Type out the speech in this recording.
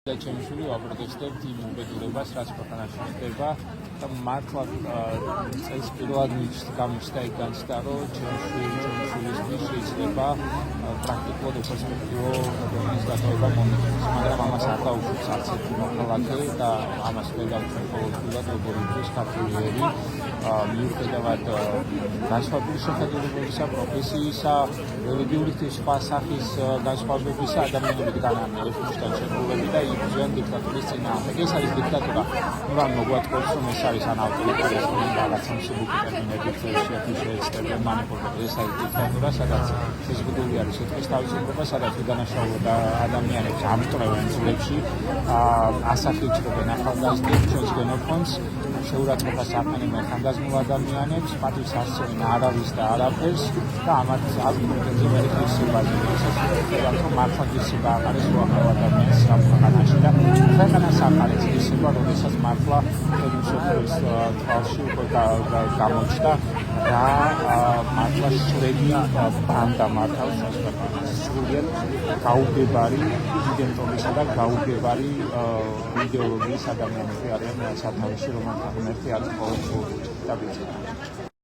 ჩემი ვაპროტესტებთ იმ უბედურებას, რაც ქვეყანაში ხდება და მართლა წელს პირველად გამიჩნდა იქ განცდა, რომ ჩემი შვილისთვის შეიძლება პრაქტიკულად პერსპექტივა ადამიანის დატოვება მომიტოს, მაგრამ ამას არ დაუშვებს არც ერთი მოქალაქე და ამას ვერ დავუშვებ ყოველდღურად როგორ იწვის ქართველი მიუხედავად განსხვავებული შეხედულებისა, პროფესიისა, რელიგიური სხვა სახის განსხვავებებისა, ადამიანები განამე ერთმანეთთან შეგუებული და იბრძვიან დიქტატურის წინააღმდეგ. ეს არის დიქტატურა. ნუ მოგვაწყვეტს, რომ ეს არის ან ავტორიტარიზმი, რაღაცა მსუბუქი ტერმინებით შეეცდებიან მანიპულირებას. ეს არის დიქტატურა, სადაც შეზღუდული არის სიტყვის თავისუფლება, სადაც უდანაშაულო ადამიანებს ამტვრევენ ძვლებში, ასახიჩრებენ ახალგაზრდებს, ჩვენს გენოფონდს, შეურაცხყოფას აყენებენ ხანგრძლივ ადამიანებს, პატივს ასწევენ არავის და არაფერს და ამათ აზროვნებზე ვერ იქნებსებაზე. ეს მართლა გისება აღარეს უამრავ ადამიანს ქვეყანაში და ქვეყანას აღარეს გისება, როდესაც მართლა მთელი მსოფლიოს თვალში უკვე გამოჩნდა რა მართლა შრედი ბანდა მართავს ჩვენს ქვეყანას. სრულიად გაუგებარი იდენტობისა და გაუგებარი იდეოლოგიის ადამიანები არიან სათავეში, რომელთა ღმერთი არის ყოველდღიური და ბიძინა.